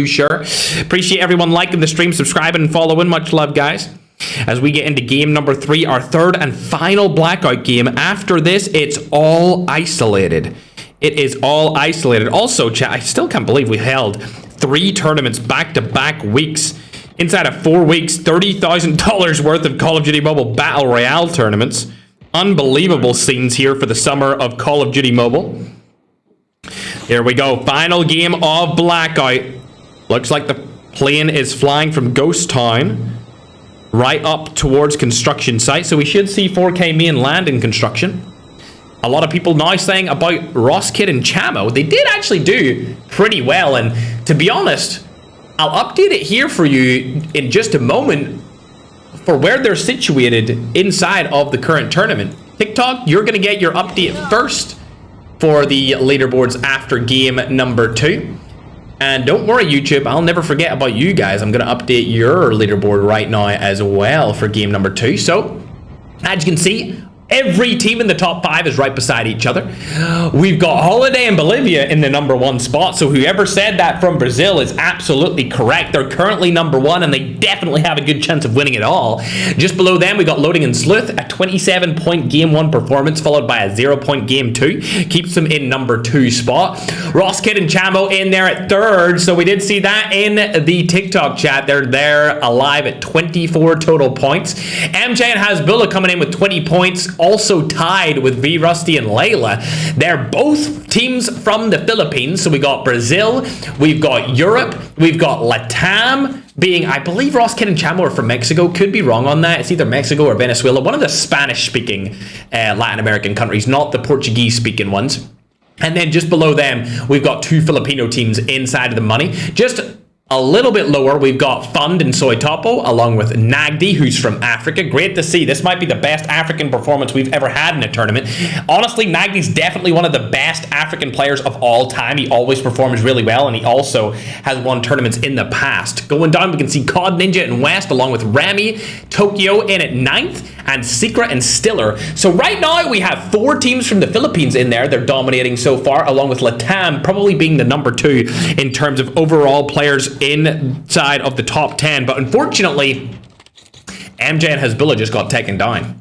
sure. Appreciate everyone liking the stream, subscribing, and following. Much love, guys. As we get into game number 3, our third and final blackout game. After this, it's all isolated. It is all isolated. Also, chat, I still can't believe we held 3 tournaments back-to-back weeks. Inside of 4 weeks, $30,000 worth of Call of Duty Mobile Battle Royale tournaments. Unbelievable scenes here for the summer of Call of Duty Mobile. Here we go. Final game of Blackout. Looks like the plane is flying from Ghost Town right up towards construction site. So we should see 4K main land in construction. A lot of people now saying about Ross Kid and Chamo. They did actually do pretty well. And to be honest, I'll update it here for you in just a moment for where they're situated inside of the current tournament. TikTok, you're going to get your update first for the leaderboards after game number 2. And don't worry, YouTube, I'll never forget about you guys. I'm going to update your leaderboard right now as well for game number 2. So, as you can see, every team in the top 5 is right beside each other. We've got Holiday and Bolivia in the number 1 spot. So whoever said that from Brazil is absolutely correct. They're currently number 1 and they definitely have a good chance of winning it all. Just below them, we got Loading and Sleuth, a 27-point game 1 performance followed by a 0-point game 2. Keeps them in number 2 spot. Ross Kid and Chamo in there at 3rd. So we did see that in the TikTok chat. They're there alive at 24 total points. MJ and Hasbulla coming in with 20 points. Also tied with V Rusty and Layla. They're both teams from the Philippines. So we got Brazil, we've got Europe, we've got Latam being, I believe Ross Kid and Chamo are from Mexico. Could be wrong on that. It's either Mexico or Venezuela. One of the Spanish-speaking Latin American countries, not the Portuguese-speaking ones. And then just below them, we've got 2 Filipino teams inside of the money. Just a little bit lower, we've got Fund and Soy Topo, along with Nagdi, who's from Africa. Great to see. This might be the best African performance we've ever had in a tournament. Honestly, Nagdi's definitely one of the best African players of all time. He always performs really well, and he also has won tournaments in the past. Going down, we can see COD Ninja in West, along with Rami, Tokyo in at 9th, and Secret and Stiller. So right now, we have 4 teams from the Philippines in there. They're dominating so far, along with Latam probably being the number 2 in terms of overall players inside of the top 10. But unfortunately, MJ and Hasbulla just got taken down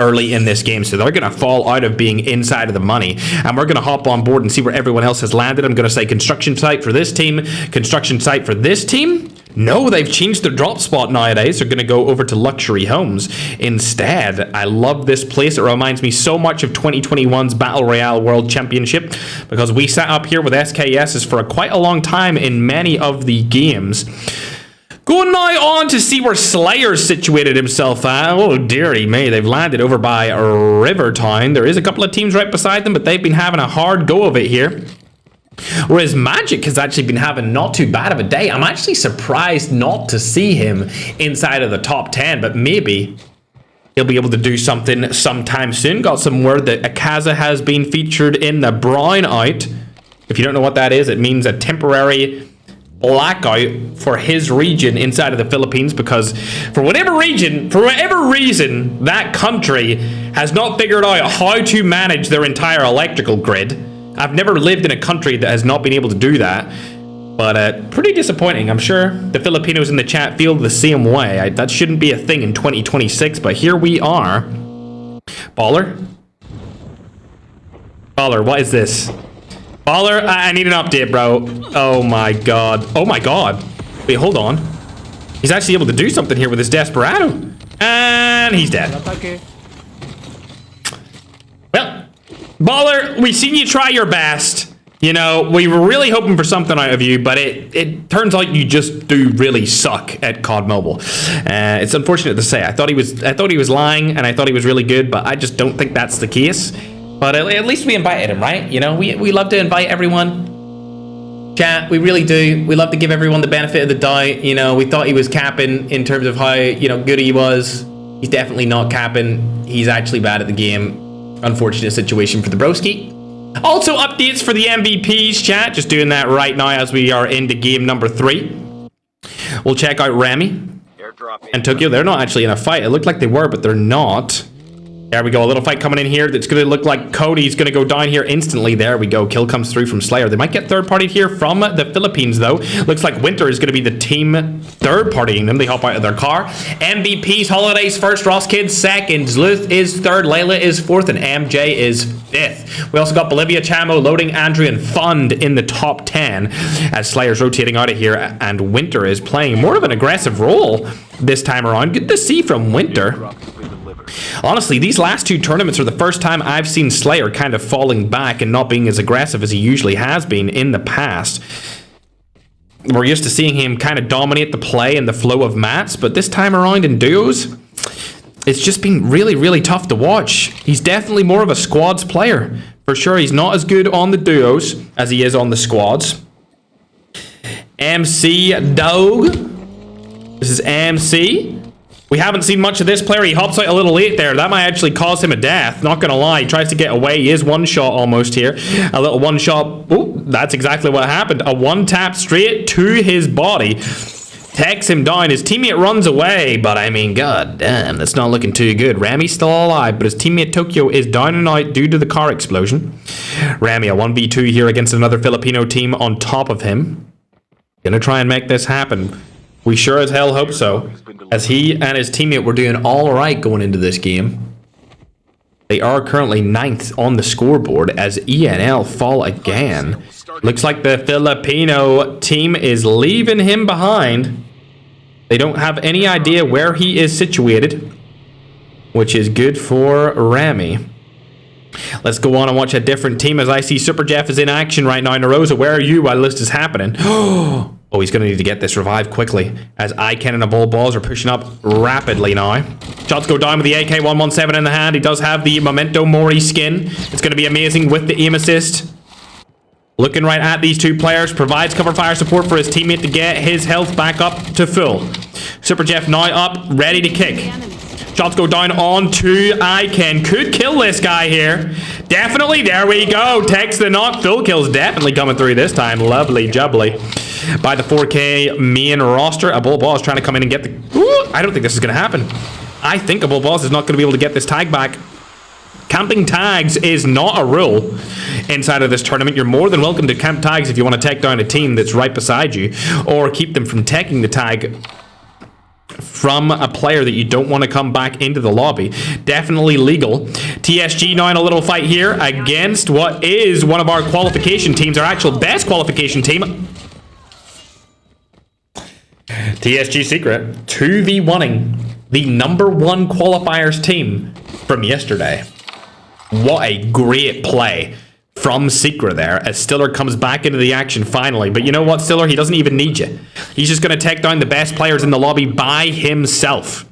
early in this game, so they're going to fall out of being inside of the money. And we're going to hop on board and see where everyone else has landed. I'm going to say construction site for this team, construction site for this team. No, they've changed their drop spot nowadays. They're going to go over to luxury homes instead. I love this place. It reminds me so much of 2021's Battle Royale World Championship, because we sat up here with SKSs for quite a long time in many of the games. Going now on to see where Slayer's situated himself at. Oh, dearie me. They've landed over by Rivertown. There is a couple of teams right beside them, but they've been having a hard go of it here. Whereas Magic has actually been having not too bad of a day. I'm actually surprised not to see him inside of the top 10, but maybe he'll be able to do something sometime soon. Got some word that Akaza has been featured in the brownout. If you don't know what that is, it means a temporary blackout for his region inside of the Philippines, because for whatever reason, that country has not figured out how to manage their entire electrical grid. I've never lived in a country that has not been able to do that, but pretty disappointing. I'm sure the Filipinos in the chat feel the same way. That shouldn't be a thing in 2026, but here we are. Baller? Baller, what is this? Baller, I need an update, bro. Oh my god. Oh my god. Wait, hold on. He's actually able to do something here with his Desperado. And he's dead. Well, Baller, we've seen you try your best. You know, we were really hoping for something out of you, but it turns out you just do really suck at COD Mobile. It's unfortunate to say. I thought he was lying, and I thought he was really good, but I just don't think that's the case. But at least we invited him, right? You know, we love to invite everyone. Chat, we really do. We love to give everyone the benefit of the doubt. You know, we thought he was capping in terms of how, you know, good he was. He's definitely not capping. He's actually bad at the game. Unfortunate situation for the broski. Also, updates for the MVPs, chat. Just doing that right now as we are into game number 3. We'll check out Remy and Tokyo. They're not actually in a fight. It looked like they were, but they're not. There we go. A little fight coming in here. That's going to look like Cody's going to go down here instantly. There we go. Kill comes through from Slayer. They might get third party here from the Philippines, though. Looks like Winter is going to be the team third partying them. They hop out of their car. MVP's Holidays first. Ross Kidd second. Zluth is third. Layla is fourth. And MJ is fifth. We also got Bolivia, Chamo, Loading, Andrew, and Fund in the top 10 as Slayer's rotating out of here. And Winter is playing more of an aggressive role this time around. Good to see from Winter. Honestly, these last two tournaments are the first time I've seen Slayer kind of falling back and not being as aggressive as he usually has been in the past. We're used to seeing him kind of dominate the play and the flow of mats, but this time around in duos, it's just been really, really tough to watch. He's definitely more of a squads player. For sure, he's not as good on the duos as he is on the squads. MC Dog. This is MC. We haven't seen much of this player. He hops out a little late there. That might actually cause him a death. Not gonna lie. He tries to get away. He is one shot almost here. A little one shot. Oh, that's exactly what happened. A one tap straight to his body. Takes him down. His teammate runs away. But I mean, god damn, that's not looking too good. Rami's still alive, but his teammate Tokyo is down and out due to the car explosion. Rami, a 1v2 here against another Filipino team on top of him. Gonna try and make this happen. We sure as hell hope so, as he and his teammate were doing all right going into this game. They are currently 9th on the scoreboard as ENL fall again. Looks like the Filipino team is leaving him behind. They don't have any idea where he is situated, which is good for Rami. Let's go on and watch a different team as I see Super Jeff is in action right now. Narosa, where are you while this is happening? Oh, he's going to need to get this revived quickly as Iken and the Bull Balls are pushing up rapidly now. Shots go down with the AK-117 in the hand. He does have the Memento Mori skin. It's going to be amazing with the aim assist. Looking right at these two players. Provides cover fire support for his teammate to get his health back up to full. Super Jeff now up, ready to kick. Shots go down on to Iken. Could kill this guy here. Definitely. There we go. Takes the knock. Full kills definitely coming through this time. Lovely jubbly. By the 4K main roster, a Bull Balls trying to come in and get the... Ooh, I don't think this is going to happen. I think a Bull Balls is not going to be able to get this tag back. Camping tags is not a rule inside of this tournament. You're more than welcome to camp tags if you want to take down a team that's right beside you, or keep them from taking the tag from a player that you don't want to come back into the lobby. Definitely legal. TSG now in a little fight here against what is one of our qualification teams, our actual best qualification team. TSG Secret 2v1ing the #1 qualifiers team from yesterday. What a great play from Secret there as Stiller comes back into the action finally. But you know what, Stiller? He doesn't even need you. He's just going to take down the best players in the lobby by himself.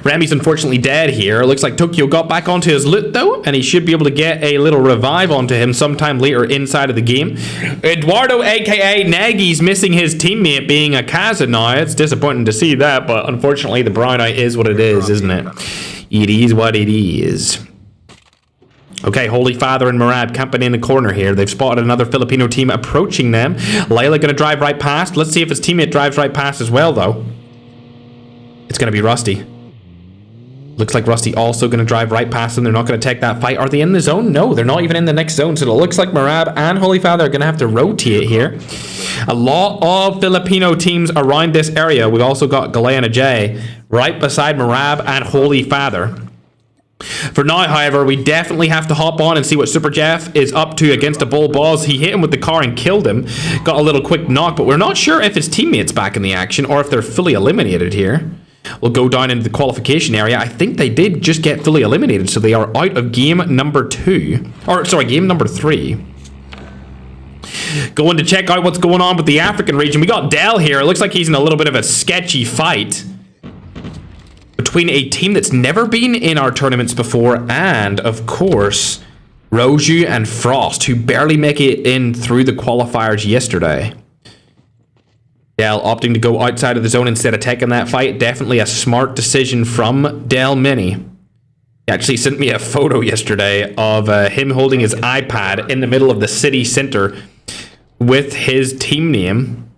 Rami's unfortunately dead here. Looks like Tokyo got back onto his loot though, and he should be able to get a little revive onto him sometime later inside of the game. Eduardo, aka Nagy's missing his teammate being a Kaza now. It's disappointing to see that, but unfortunately the brown eye is what it is, isn't it? It is what it is. Okay, Holy Father and Marab camping in the corner here. They've spotted another Filipino team approaching them. Layla gonna drive right past. Let's see if his teammate drives right past as well though. It's going to be Rusty. Looks like Rusty also going to drive right past them. They're not going to take that fight. Are they in the zone? No, they're not even in the next zone. So it looks like Marab and Holy Father are going to have to rotate here. A lot of Filipino teams around this area. We've also got Galena J right beside Marab and Holy Father. For now, however, we definitely have to hop on and see what Super Jeff is up to against the Bull Balls. He hit him with the car and killed him. Got a little quick knock, but we're not sure if his teammate's back in the action or if they're fully eliminated here. We'll go down into the qualification area. I think they did just get fully eliminated, so they are out of game number 2. Or, sorry, game number 3. Going to check out what's going on with the African region. We got Dell here. It looks like he's in a little bit of a sketchy fight between a team that's never been in our tournaments before and, of course, Roju and Frost, who barely make it in through the qualifiers yesterday. Dell opting to go outside of the zone instead of taking that fight. Definitely a smart decision from Dell Mini. He actually sent me a photo yesterday of him holding his iPad in the middle of the city center with his team name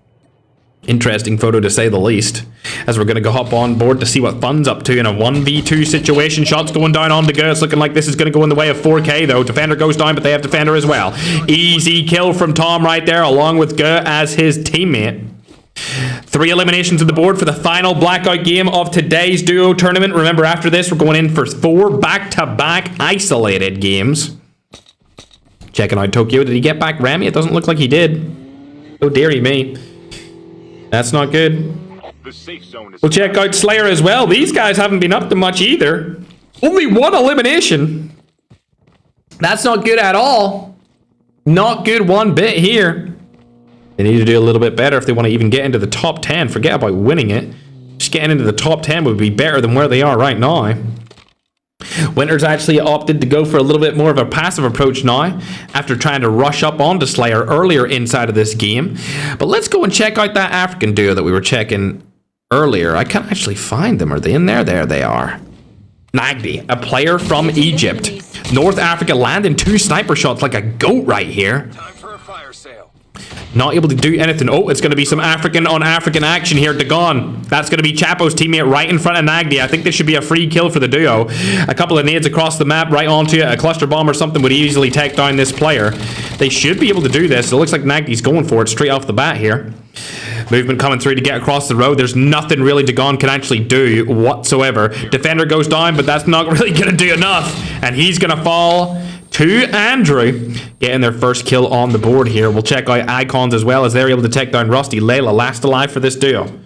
Interesting photo to say the least. As we're going to go hop on board to see what Fun's up to in a 1v2 situation. Shots going down on the go. It's looking like this is going to go in the way of 4K though. Defender goes down, but they have Defender as well. Easy kill from Tom right there, along with Ge as his teammate. 3 eliminations on the board for the final blackout game of today's duo tournament. Remember, after this, we're going in for 4 back-to-back isolated games. Checking out Tokyo. Did he get back Remy? It doesn't look like he did. Oh, dearie me. That's not good. We'll check out Slayer as well. These guys haven't been up to much either. Only 1 elimination. That's not good at all. Not good one bit here. They need to do a little bit better if they want to even get into the top 10. Forget about winning it. Just getting into the top 10 would be better than where they are right now. Winter's actually opted to go for a little bit more of a passive approach now after trying to rush up onto Slayer earlier inside of this game. But let's go and check out that African duo that we were checking earlier. I can't actually find them. Are they in there? There they are. Nagdi, a player from Egypt. North Africa, landing 2 sniper shots like a goat right here. Time for a fire sale. Not able to do anything. Oh, it's going to be some African on African action here. Dagon. That's going to be Chapo's teammate right in front of Nagdi. I think this should be a free kill for the duo. A couple of nades across the map right onto it. A cluster bomb or something would easily take down this player. They should be able to do this. It looks like Nagdi's going for it straight off the bat here. Movement coming through to get across the road. There's nothing really Dagon can actually do whatsoever. Defender goes down, but that's not really going to do enough. And he's going to fall to Andrew, getting their first kill on the board here. We'll check out Icons as well as they're able to take down Rusty. Layla last alive for this duo.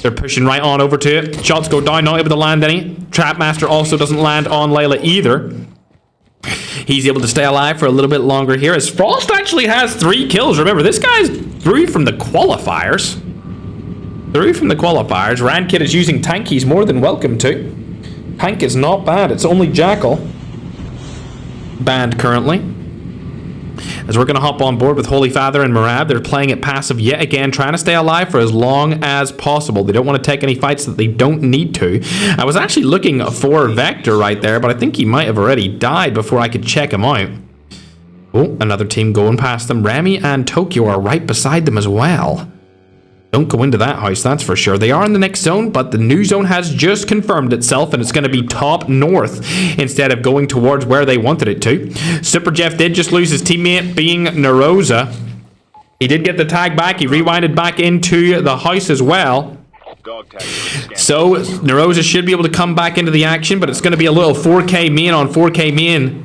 They're pushing right on over to it. Shots go down, not able to land any. Trapmaster also doesn't land on Layla either. He's able to stay alive for a little bit longer here as Frost actually has 3 kills. Remember, this guy's through from the qualifiers. Rankid is using tank. He's more than welcome to. Tank is not bad. It's only Jackal banned currently. As we're going to hop on board with Holy Father and Marab. They're playing it passive yet again, trying to stay alive for as long as possible. They don't want to take any fights that they don't need to. I was actually looking for Vector right there, but I think he might have already died before I could check him out. Oh, another team going past them. Remy and Tokyo are right beside them as well. Don't go into that house, that's for sure. They are in the next zone, but the new zone has just confirmed itself, and it's going to be top north instead of going towards where they wanted it to. Super Jeff did just lose his teammate, being Narosa. He did get the tag back. He rewinded back into the house as well. So Narosa should be able to come back into the action, but it's going to be a little 4K main on 4K main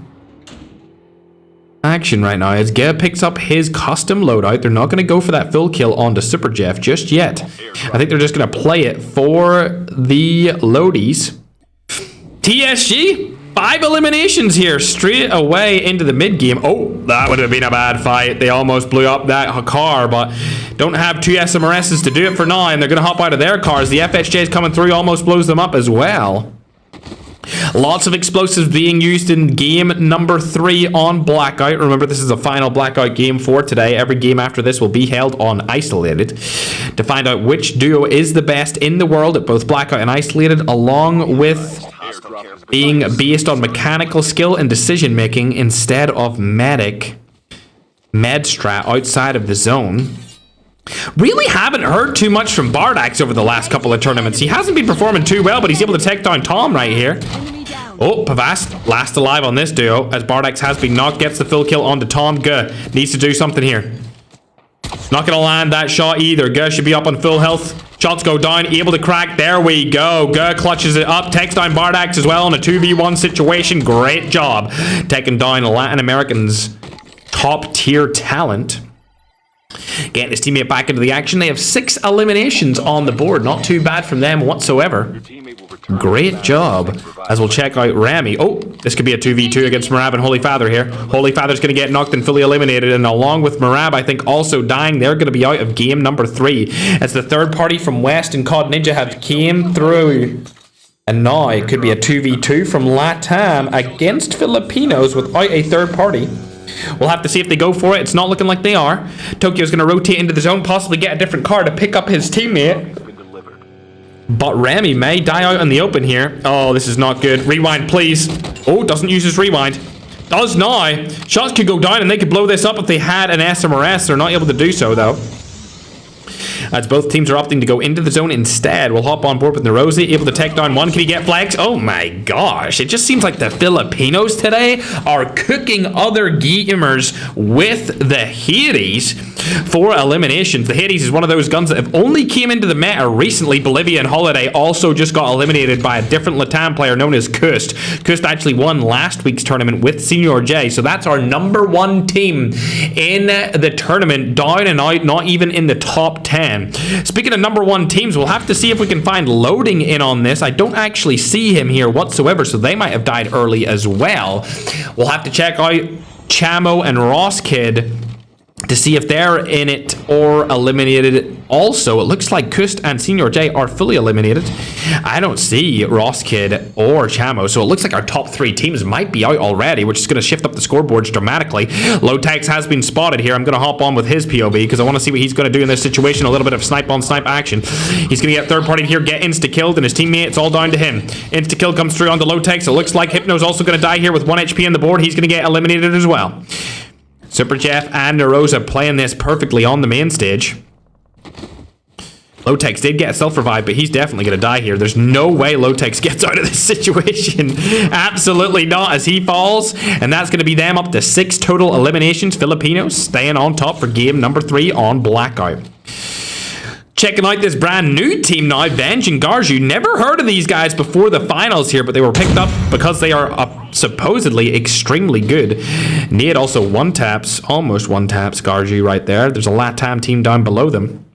action right now as Geb picks up his custom loadout. They're not going to go for that full kill onto Super Jeff just yet. I think they're just going to play it for the loadies. TSG, 5 eliminations here straight away into the mid game. Oh, that would have been a bad fight. They almost blew up that car, but don't have 2 SMRSs to do it for now, and they're going to hop out of their cars. The FHJ is coming through, almost blows them up as well. Lots of explosives being used in game number 3 on Blackout. Remember, this is the final Blackout game for today. Every game after this will be held on Isolated to find out which duo is the best in the world at both Blackout and Isolated, along with being based on mechanical skill and decision making instead of med strat outside of the zone. Really haven't heard too much from Bardax over the last couple of tournaments. He hasn't been performing too well, but he's able to take down Tom right here. Oh, Pavast last alive on this duo as Bardax has been knocked, gets the full kill onto Tom. Guh needs to do something here. Not gonna land that shot either. Guh should be up on full health. Shots go down, able to crack. There we go. Guh clutches it up, takes down Bardax as well in a 2v1 situation. Great job taking down Latin American's top tier talent. Getting his teammate back into the action. They have 6 eliminations on the board. Not too bad from them whatsoever. Great job. As we'll check out Remy. Oh, this could be a 2v2 against Marab and Holy Father here. Holy Father's going to get knocked and fully eliminated. And along with Marab, I think also dying, they're going to be out of game number 3. As the third party from West and COD Ninja have came through. And now it could be a 2v2 from LATAM against Filipinos without a third party. We'll have to see if they go for it. It's not looking like they are. Tokyo's going to rotate into the zone, possibly get a different car to pick up his teammate. But Remy may die out in the open here. Oh, this is not good. Rewind, please. Oh, doesn't use his rewind. Does now. Shots could go down and they could blow this up if they had an SMRS. They're not able to do so, though. as both teams are opting to go into the zone instead. We'll hop on board with Nerosi, able to take down one. Can he get flags? Oh my gosh, it just seems like the Filipinos today are cooking other gamers with the Hades for eliminations. The Hades is one of those guns that have only came into the meta recently. Bolivia and Holiday also just got eliminated by a different Latam player known as Kust. Kust actually won last week's tournament with Senior J, so that's our number one team in the tournament, down and out, not even in the top 10. Speaking of number one teams, we'll have to see if we can find Loading in on this. I don't actually see him here whatsoever, so they might have died early as well. We'll have to check out Chamo and Ross Kid to see if they're in it or eliminated. Also, it looks like Kust and Senior J are fully eliminated. I don't see Ross Kid or Chamo, so it looks like our top three teams might be out already, which is going to shift up the scoreboards dramatically. Lotex has been spotted here. I'm going to hop on with his POV because I want to see what he's going to do in this situation. A little bit of snipe-on-snipe action. He's going to get third-party here, get insta-killed, and his teammate, it's all down to him. Insta-kill comes through onto Lotex. It looks like Hypno's also going to die here with 1 HP on the board. He's going to get eliminated as well. Super Jeff and Nerosa playing this perfectly on the main stage. Lotex did get a self-revive, but he's definitely going to die here. There's no way Lotex gets out of this situation. Absolutely not, as he falls. And that's going to be them up to 6 total eliminations. Filipinos staying on top for game number 3 on Blackout. Checking out this brand new team now, Venge and Garju. Never heard of these guys before the finals here, but they were picked up because they are supposedly extremely good. Nate also almost one-taps Garju right there. There's a Latam team down below them.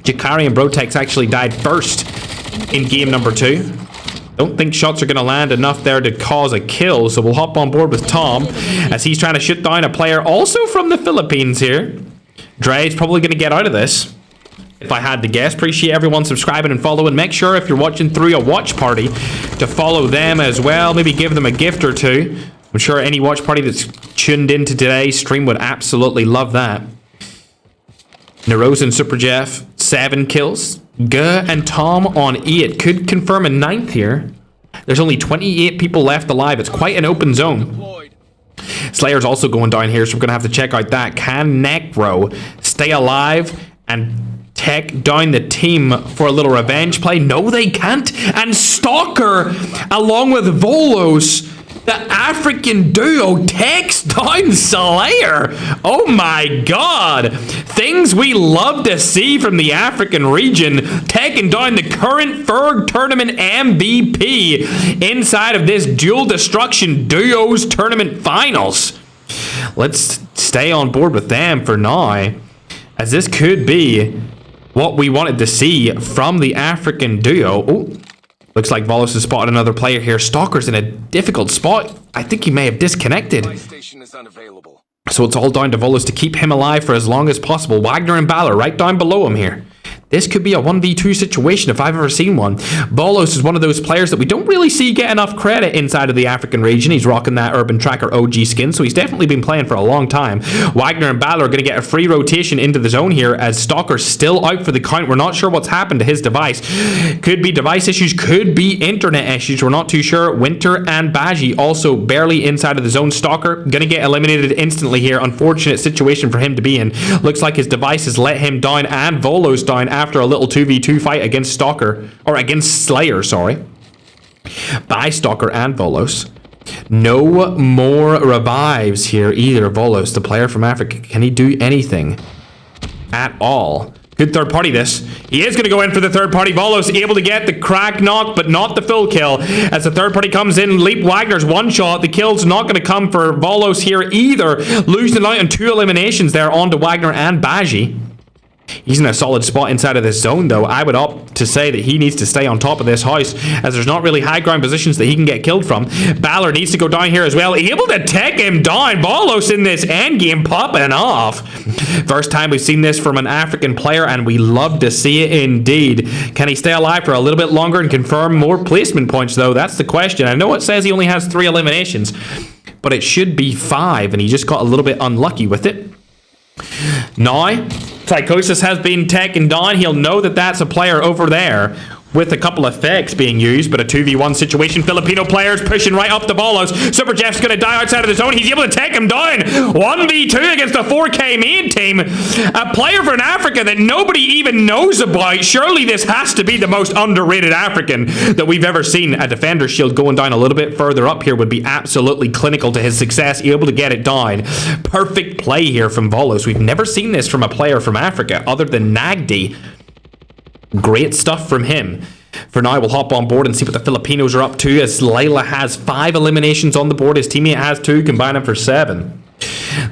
Jakari and Brotex actually died first in game number 2. Don't think shots are going to land enough there to cause a kill, so we'll hop on board with Tom as he's trying to shoot down a player also from the Philippines here. Dre's probably going to get out of this, if I had to guess. Appreciate everyone subscribing and following. Make sure if you're watching through a watch party to follow them as well. Maybe give them a gift or two. I'm sure any watch party that's tuned into today's stream would absolutely love that. Nerosa and Super Jeff, 7 kills. Guh and Tom on 8. Could confirm a 9th here. There's only 28 people left alive. It's quite an open zone. Slayer's also going down here, so we're going to have to check out that. Can Necro stay alive and take down the team for a little revenge play? No, they can't. And Stalker, along with Volos, the African duo, takes down Slayer. Oh my god. Things we love to see from the African region, taking down the current Ferg tournament MVP inside of this Dual Destruction Duos tournament finals. Let's stay on board with them for now, as this could be what we wanted to see from the African duo. Oh, looks like Volos has spotted another player here. Stalker's in a difficult spot. I think he may have disconnected. My station is unavailable. So it's all down to Volos to keep him alive for as long as possible. Wagner and Balor right down below him here. This could be a 1v2 situation if I've ever seen one. Volos is one of those players that we don't really see get enough credit inside of the African region. He's rocking that Urban Tracker OG skin, so he's definitely been playing for a long time. Wagner and Balor are going to get a free rotation into the zone here, as Stalker's still out for the count. We're not sure what's happened to his device. Could be device issues, could be internet issues. We're not too sure. Winter and Baji also barely inside of the zone. Stalker going to get eliminated instantly here. Unfortunate situation for him to be in. Looks like his device has let him down and Volos down after a little 2v2 fight against Stalker, or against Slayer, sorry, by Stalker and Volos. No more revives here either. Volos, the player from Africa, can he do anything at all? Good third party this. He is going to go in for the third party. Volos able to get the crack knock, but not the full kill. As the third party comes in, Leap Wagner's one shot. The kill's not going to come for Volos here either. Losing out on 2 eliminations there onto Wagner and Baji. He's in a solid spot inside of this zone, though. I would opt to say that he needs to stay on top of this house, as there's not really high ground positions that he can get killed from. Balor needs to go down here as well. Able to take him down. Volos in this endgame popping off. First time we've seen this from an African player, and we love to see it indeed. Can he stay alive for a little bit longer and confirm more placement points, though? That's the question. I know it says he only has 3 eliminations, but it should be 5, and he just got a little bit unlucky with it. Now, Psychosis has been taken down. He'll know that that's a player over there with a couple of effects being used, but a 2v1 situation. Filipino players pushing right up the Bolos. Super Jeff's going to die outside of the zone. He's able to take him down. 1v2 against a 4K main team. A player from Africa that nobody even knows about. Surely this has to be the most underrated African that we've ever seen. A defender shield going down a little bit further up here would be absolutely clinical to his success. Able to get it down. Perfect play here from Bolos. We've never seen this from a player from Africa other than Nagdi. Great stuff from him. For now, we'll hop on board and see what the Filipinos are up to, as Layla has 5 eliminations on the board. His teammate has 2, combining for 7.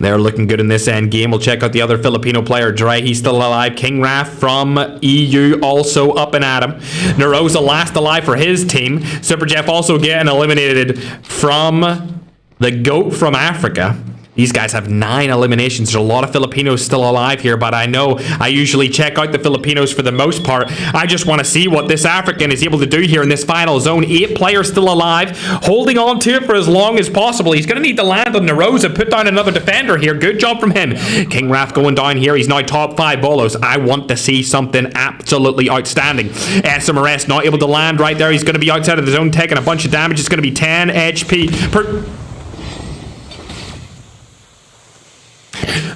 They're looking good in this end game. We'll check out the other Filipino player, Dre. He's still alive. King Raf from EU also up and at him. Narosa last alive for his team. Super Jeff also getting eliminated from the GOAT from Africa. These guys have 9 eliminations. There's a lot of Filipinos still alive here, but I know I usually check out the Filipinos for the most part. I just want to see what this African is able to do here in this final zone. 8 players still alive, holding on to it for as long as possible. He's going to need to land on Narosa, put down another defender here. Good job from him. King Raf going down here. He's now top 5 Bolos. I want to see something absolutely outstanding. SMRS not able to land right there. He's going to be outside of the zone, taking a bunch of damage. It's going to be 10 HP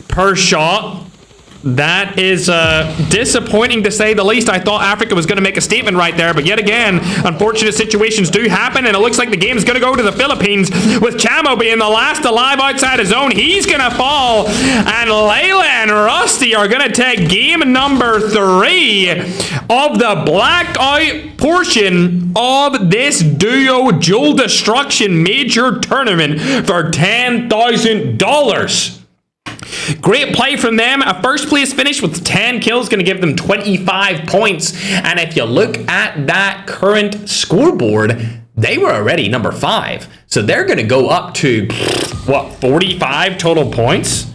per shot. That is disappointing to say the least. I thought Africa was going to make a statement right there, but yet again, unfortunate situations do happen, and it looks like the game is going to go to the Philippines, with Chamo being the last alive outside his zone. He's going to fall, and Layla and Rusty are going to take game number 3 of the blackout portion of this duo Jewel Destruction major tournament for $10,000. Great play from them. A first place finish with 10 kills, going to give them 25 points. And if you look at that current scoreboard, they were already number 5. So they're going to go up to, what, 45 total points?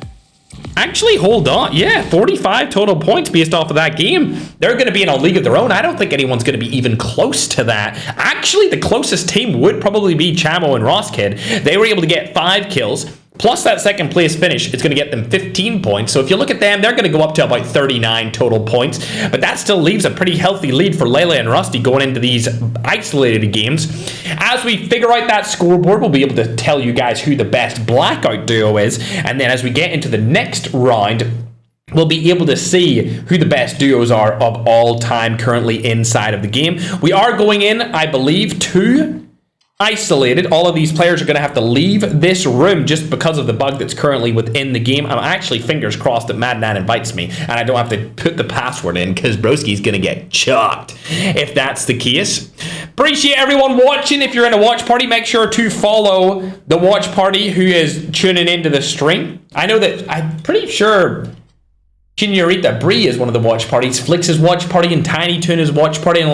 Actually, hold on. Yeah, 45 total points based off of that game. They're going to be in a league of their own. I don't think anyone's going to be even close to that. Actually, the closest team would probably be Chamo and Roskid. They were able to get 5 kills. Plus that second place finish, it's going to get them 15 points. So if you look at them, they're going to go up to about 39 total points. But that still leaves a pretty healthy lead for Layla and Rusty going into these isolated games. As we figure out that scoreboard, we'll be able to tell you guys who the best blackout duo is. And then as we get into the next round, we'll be able to see who the best duos are of all time currently inside of the game. We are going in, I believe, to isolated. All of these players are going to have to leave this room just because of the bug that's currently within the game. I'm actually fingers crossed that Madnan invites me and I don't have to put the password in, because Broski's going to get chucked if that's the case. Appreciate everyone watching. If you're in a watch party, make sure to follow the watch party who is tuning into the stream. I know that I'm pretty sure Senorita Bree is one of the watch parties. Flix' watch party and Tiny Tuna's watch party, and